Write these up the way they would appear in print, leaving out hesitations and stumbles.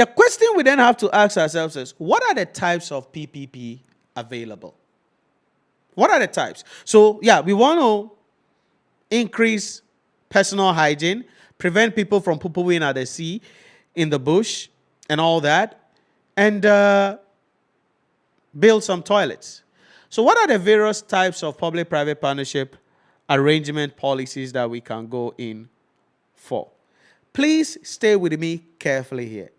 The question we then have to ask ourselves is, what are the types of PPP available? What are the types? So, yeah, we want to increase personal hygiene, prevent people from poo-pooing at the sea, in the bush, and all that, and build some toilets. So what are the various types of public-private partnership arrangement policies that we can go in for? Please stay with me carefully here.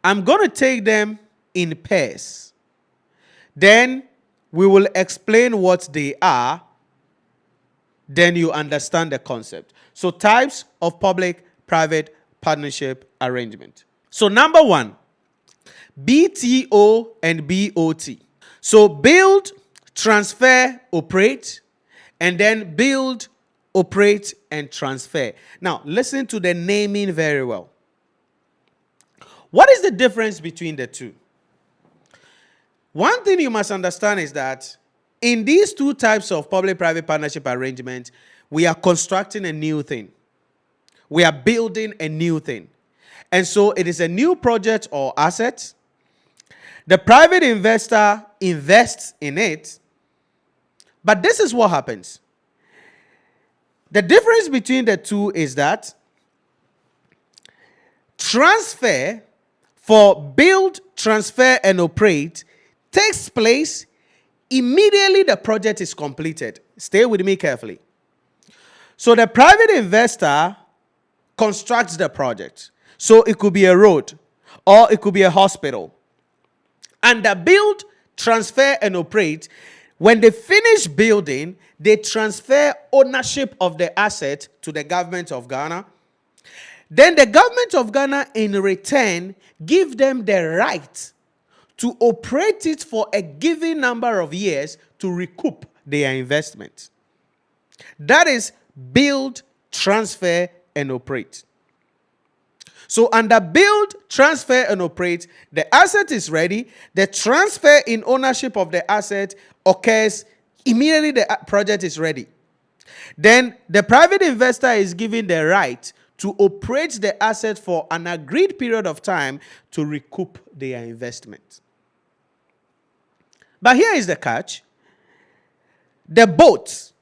I'm going to take them in pairs. Then we will explain what they are. Then you understand the concept. So types of public-private partnership arrangement. So number one, BTO and BOT. So build, transfer, operate, and then build, operate, and transfer. Now, listen to the naming very well. What is the difference between the two? One thing you must understand is that in these two types of public-private partnership arrangement, we are constructing a new thing. We are building a new thing. And so it is a new project or asset. The private investor invests in it. But this is what happens. The difference between the two is that transfer for build, transfer, and operate takes place immediately the project is completed. Stay with me carefully. So the private investor constructs the project. So it could be a road or it could be a hospital. And the build, transfer, and operate, when they finish building, they transfer ownership of the asset to the government of Ghana. Then the government of Ghana, in return, give them the right to operate it for a given number of years to recoup their investment. That is build, transfer, and operate. So under build, transfer, and operate, the asset is ready. The transfer in ownership of the asset occurs immediately the project is ready. Then the private investor is given the right to operate the asset for an agreed period of time to recoup their investment. But here is the catch. The both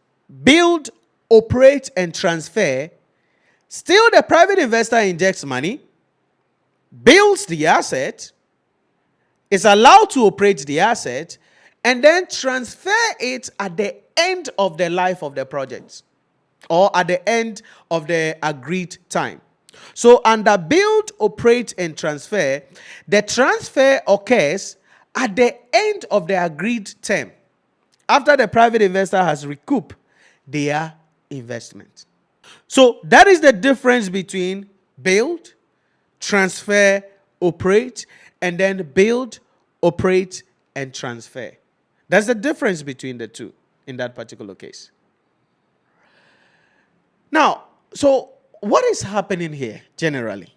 build, operate, and transfer, still the private investor injects money, builds the asset, is allowed to operate the asset, and then transfer it at the end of the life of the project or at the end of the agreed time. So under build, operate, and transfer, the transfer occurs at the end of the agreed term after the private investor has recouped their investment. So that is the difference between build, transfer, operate, and then build, operate, and transfer. That's the difference between the two in that particular case. Now, so what is happening here generally?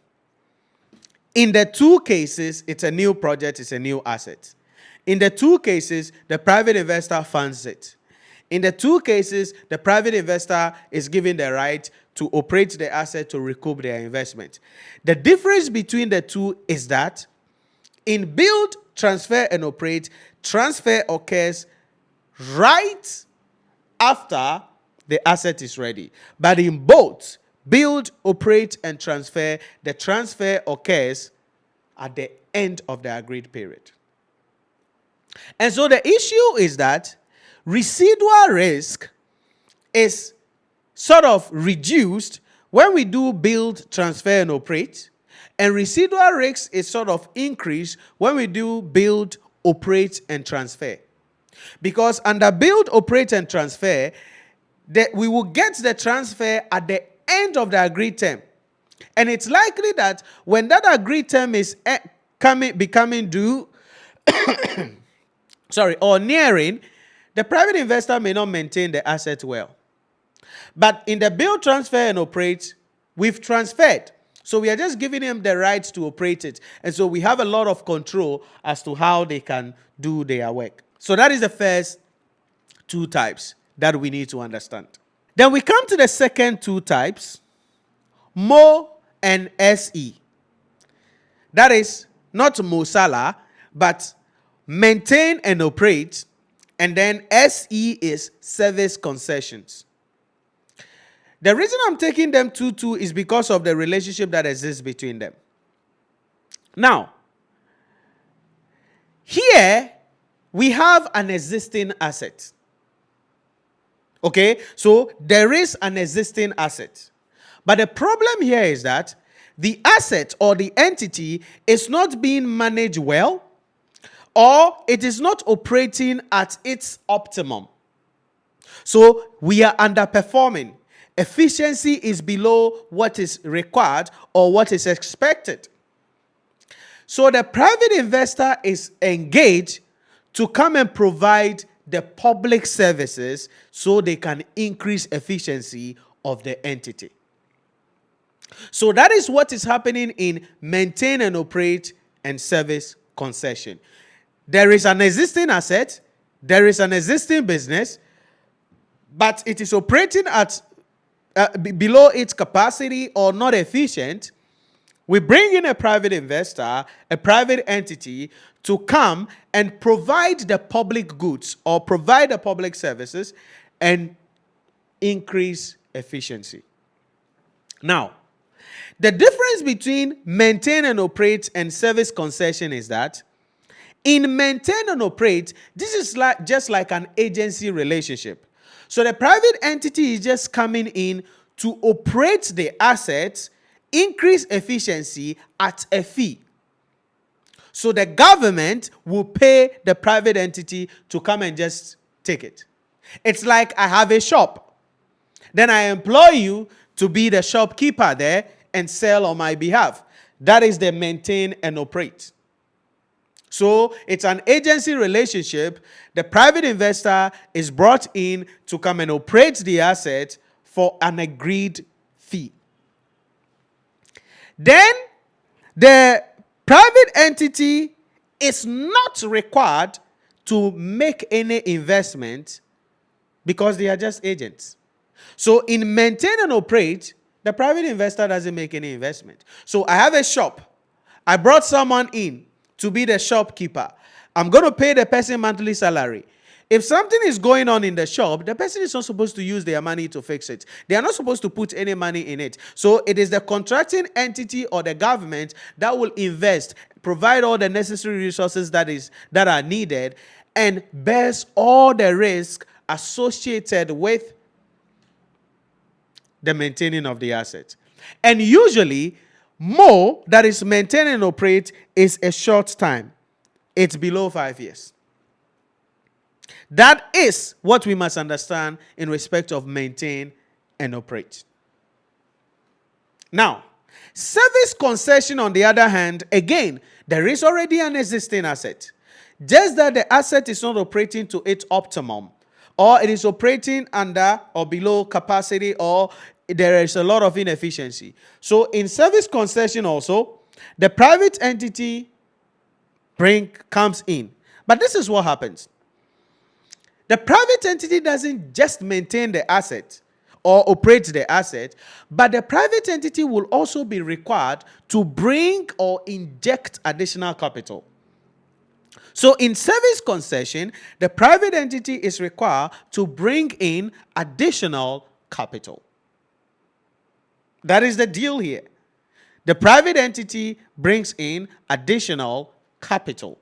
In the two cases, it's a new project, it's a new asset. In the two cases, the private investor funds it. In the two cases, the private investor is given the right to operate the asset to recoup their investment. The difference between the two is that in build, transfer, and operate, transfer occurs right after the asset is ready. But in both build, operate, and transfer, the transfer occurs at the end of the agreed period. And so the issue is that residual risk is sort of reduced when we do build, transfer, and operate, and residual risk is sort of increased when we do build, operate, and transfer. Because under build, operate, and transfer, we will get the transfer at the end of the agreed term. And it's likely that when that agreed term is becoming due, or nearing, the private investor may not maintain the asset well. But in the build, transfer, and operate, we've transferred. So we are just giving them the rights to operate it. And so we have a lot of control as to how they can do their work. So that is the first two types that we need to understand. Then we come to the second two types, MO and SE. That is not Mosala, but maintain and operate. And then SE is service concessions. The reason I'm taking them 2-2 is because of the relationship that exists between them. Now, here we have an existing asset. Okay, so there is an existing asset. But the problem here is that the asset or the entity is not being managed well, or it is not operating at its optimum. So we are underperforming. Efficiency is below what is required or what is expected. So the private investor is engaged to come and provide the public services so they can increase efficiency of the entity. So that is what is happening in maintain and operate and service concession. There is an existing asset, there is an existing business, but it is operating at below its capacity or not efficient. We bring in a private investor, a private entity, to come and provide the public goods or provide the public services and increase efficiency. Now, the difference between maintain and operate and service concession is that in maintain and operate, this is just like an agency relationship. So the private entity is just coming in to operate the assets, increase efficiency at a fee. So the government will pay the private entity to come and just take it. It's like I have a shop. Then I employ you to be the shopkeeper there and sell on my behalf. That is the maintain and operate. So it's an agency relationship. The private investor is brought in to come and operate the asset for an agreed fee. Then the private entity is not required to make any investment because they are just agents. So in maintain and operate, the private investor doesn't make any investment. So I have a shop. I brought someone in to be the shopkeeper. I'm going to pay the person monthly salary. If something is going on in the shop, the person is not supposed to use their money to fix it. They are not supposed to put any money in it. So it is the contracting entity or the government that will invest, provide all the necessary resources that are needed, and bears all the risk associated with the maintaining of the asset. And usually, more that is maintain and operate is a short time. It's below 5 years. That is what we must understand in respect of maintain and operate. Now, service concession, on the other hand, again, there is already an existing asset. Just that the asset is not operating to its optimum, or it is operating under or below capacity, or there is a lot of inefficiency. So in service concession also, the private entity comes in. But this is what happens. The private entity doesn't just maintain the asset or operate the asset, but the private entity will also be required to bring or inject additional capital. So in service concession, the private entity is required to bring in additional capital. That is the deal here. The private entity brings in additional capital.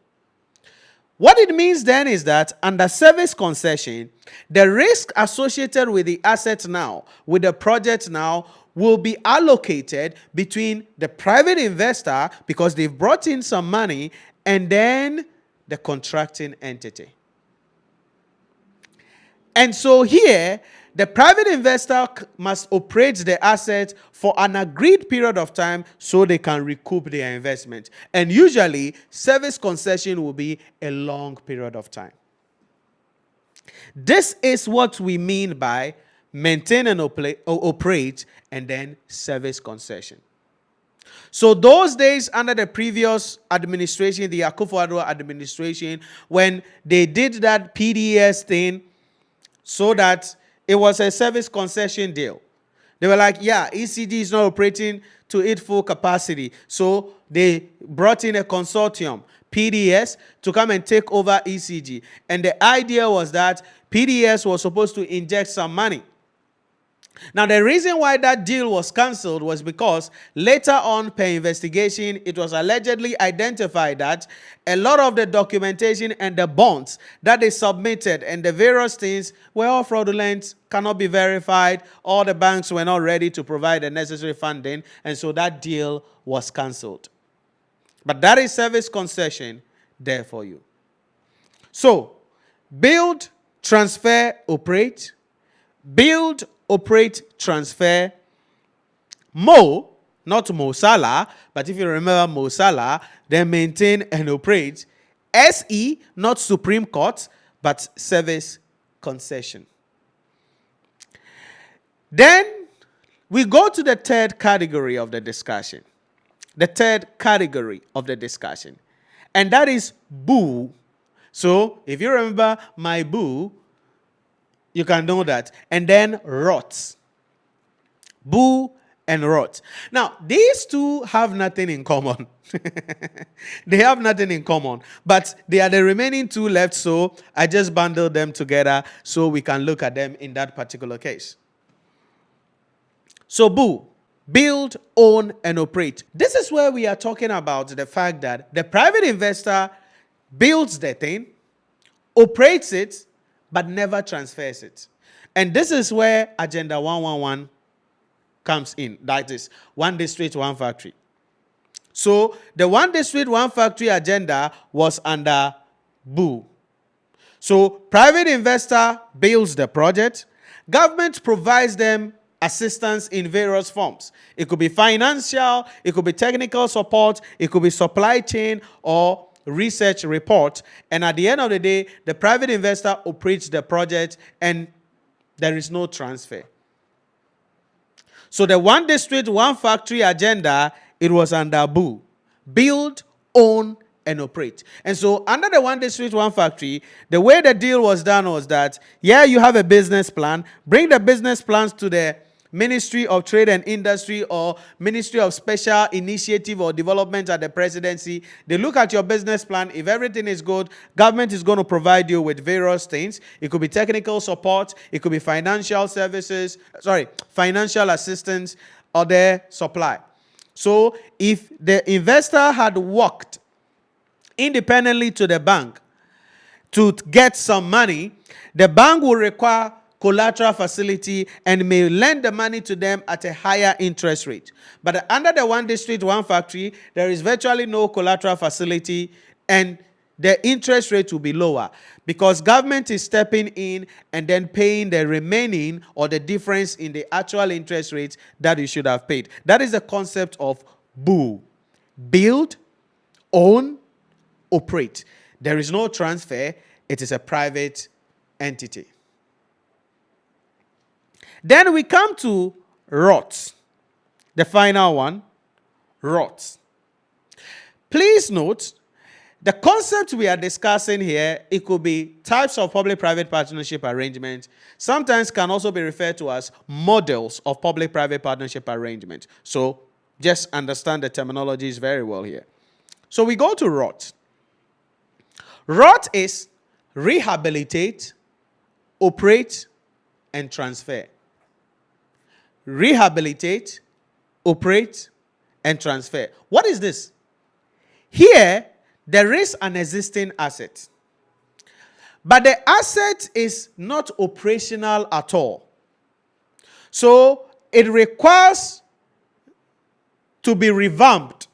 What it means then is that under service concession, the risk associated with the asset now, with the project now, will be allocated between the private investor, because they've brought in some money, and then the contracting entity. And so here, the private investor must operate the asset for an agreed period of time so they can recoup their investment. And usually, service concession will be a long period of time. This is what we mean by maintain and operate and then service concession. So those days under the previous administration, the Akufo-Addo administration, when they did that PDS thing so that it was a service concession deal. They were like, yeah, ECG is not operating to its full capacity. So they brought in a consortium, PDS, to come and take over ECG. And the idea was that PDS was supposed to inject some money. Now, the reason why that deal was cancelled was because later on, per investigation, it was allegedly identified that a lot of the documentation and the bonds that they submitted and the various things were all fraudulent, cannot be verified. All the banks were not ready to provide the necessary funding, and so that deal was cancelled. But that is service concession there for you. So, build, transfer, operate. Build, operate, transfer. Mo, not Mo Salah, but if you remember Mo Salah, then maintain and operate. SE, not Supreme Court, but service concession. Then we go to the third category of the discussion. The third category of the discussion. And that is boo. So if you remember my boo, you can know that. And then rot. Boo and rot. Now, these two have nothing in common. They have nothing in common. But they are the remaining two left, so I just bundled them together so we can look at them in that particular case. So boo, build, own, and operate. This is where we are talking about the fact that the private investor builds the thing, operates it, but never transfers it. And this is where Agenda 111 comes in. That is, one district, one factory. So the one district, one factory agenda was under boo. So private investor builds the project. Government provides them assistance in various forms. It could be financial, it could be technical support, it could be supply chain or research report. And at the end of the day, the private investor operates the project and there is no transfer. So the one district, one factory agenda, it was under boo. Build, own, and operate. And so under the one district, one factory, the way the deal was done was that, yeah, you have a business plan. Bring the business plans to the Ministry of Trade and Industry or Ministry of Special Initiative or Development at the presidency. They look at your business plan. If everything is good, government is going to provide you with various things. It could be technical support. It could be financial services. Financial assistance or their supply. So if the investor had worked independently to the bank to get some money, the bank will require collateral facility and may lend the money to them at a higher interest rate. But under the one district, one factory, there is virtually no collateral facility and the interest rate will be lower because government is stepping in and then paying the remaining or the difference in the actual interest rate that you should have paid. That is the concept of boo. Build, own, operate. There is no transfer. It is a private entity. Then we come to rot. The final one, rot. Please note, the concept we are discussing here, it could be types of public-private partnership arrangement. Sometimes can also be referred to as models of public-private partnership arrangement. So just understand the terminologies very well here. So we go to rot. Rot is rehabilitate, operate, and transfer. Rehabilitate, operate, and transfer. What is this? Here, there is an existing asset. But the asset is not operational at all. So, it requires to be revamped.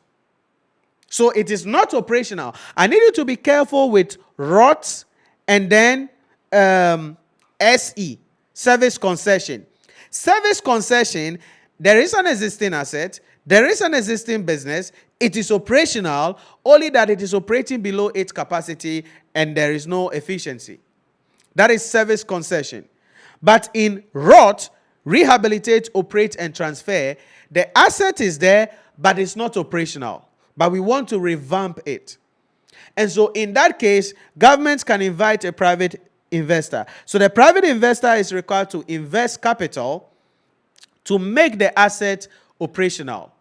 So, it is not operational. I need you to be careful with ROT and then SE, service concession. Service concession, there is an existing asset, there is an existing business, it is operational, only that it is operating below its capacity and there is no efficiency. That is service concession. But in ROT, rehabilitate, operate, and transfer, the asset is there, but it's not operational. But we want to revamp it. And so in that case, governments can invite a private investor. So the private investor is required to invest capital to make the asset operational.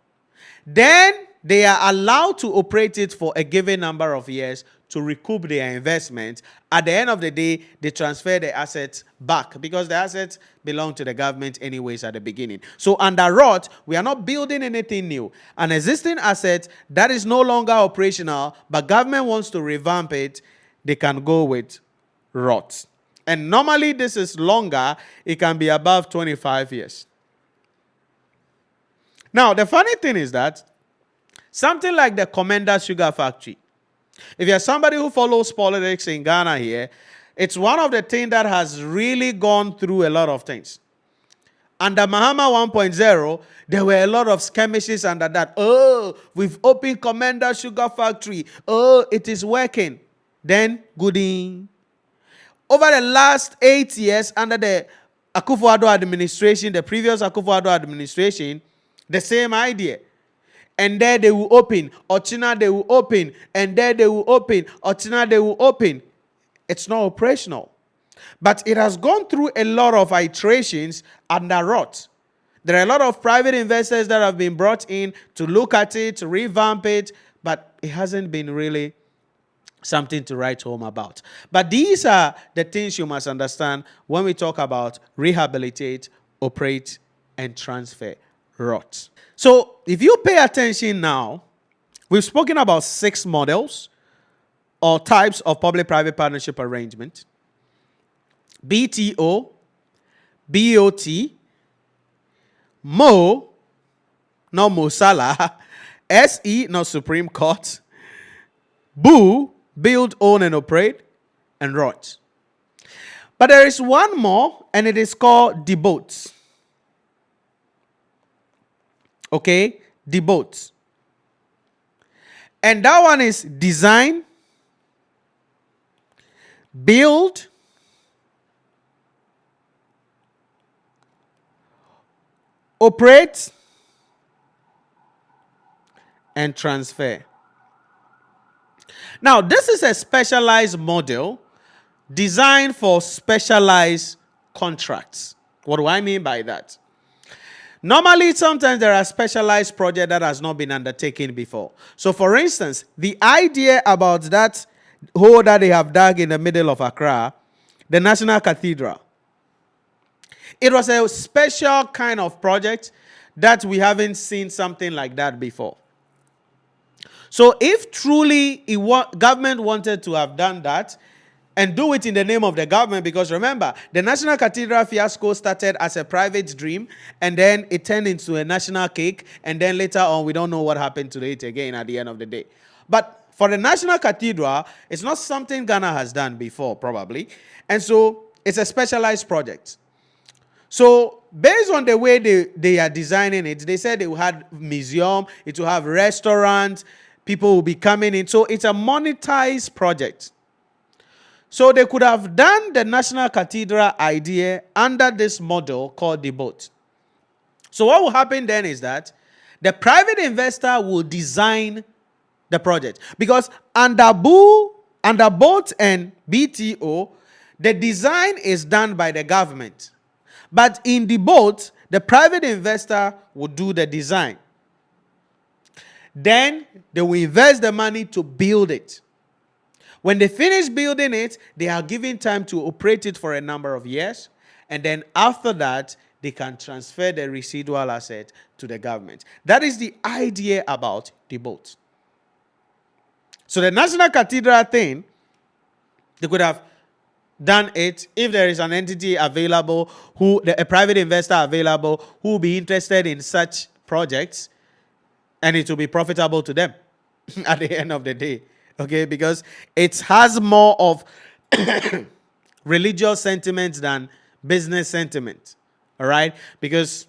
Then they are allowed to operate it for a given number of years to recoup their investment. At the end of the day, they transfer the assets back because the assets belong to the government anyways at the beginning. So under ROT, we are not building anything new. An existing asset that is no longer operational, but government wants to revamp it, they can go with ROT. And normally this is longer. It can be above 25 years. Now, the funny thing is that something like the Commander Sugar Factory, if you're somebody who follows politics in Ghana here, it's one of the things that has really gone through a lot of things. Under Mahama 1.0, there were a lot of skirmishes under that. Oh, we've opened Commander Sugar Factory. Oh, it is working. Then, goodie. Over the last 8 years, under the Akufo-Addo administration, the previous Akufo-Addo administration, the same idea. And there they will open. Ochina they will open. And there they will open. Ochina they will open. It's not operational. But it has gone through a lot of iterations under ROT. There are a lot of private investors that have been brought in to look at it, to revamp it, but it hasn't been really something to write home about. But these are the things you must understand when we talk about rehabilitate, operate, and transfer ROT. So if you pay attention now, we've spoken about 6 models or types of public-private partnership arrangement. BTO, BOT, MO, no Mosala, SE, no Supreme Court, BOO, build, own, and operate, and ROT. But there is one more, and it is called DBOT. Okay? DBOT. And that one is design, build, operate, and transfer. Now, this is a specialized model designed for specialized contracts. What do I mean by that? Normally, sometimes there are specialized projects that has not been undertaken before. So, for instance, the idea about that hole that they have dug in the middle of Accra, the National Cathedral, it was a special kind of project that we haven't seen something like that before. So if truly government wanted to have done that and do it in the name of the government, because remember, the National Cathedral fiasco started as a private dream and then it turned into a national cake, and then later on we don't know what happened to it again at the end of the day. But for the National Cathedral, it's not something Ghana has done before probably, and so it's a specialized project. So based on the way they are designing it, they said they will have museum, it will have restaurants, people will be coming in. So it's a monetized project. So they could have done the National Cathedral idea under this model called DBOT. So what will happen then is that the private investor will design the project. Because under BOT and BTO, the design is done by the government. But in DBOT, the private investor will do the design. Then they will invest the money to build it. When they finish building it, they are given time to operate it for a number of years. And then after that, they can transfer the residual asset to the government. That is the idea about DBOT. So the National Cathedral thing, they could have done it if there is an entity available, a private investor available, who will be interested in such projects, and it will be profitable to them at the end of the day. Okay, because it has more of religious sentiments than business sentiment. All right, because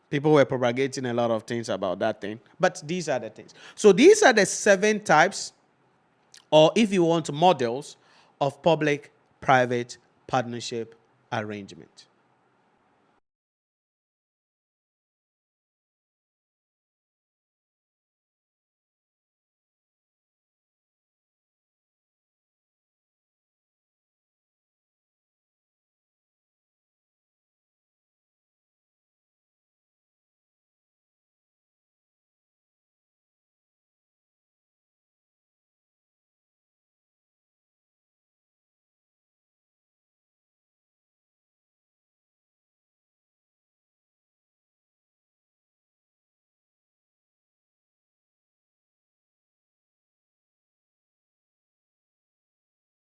people were propagating a lot of things about that thing. But these are the things. So these are the 7 types, or if you want, models of public-private partnership arrangement.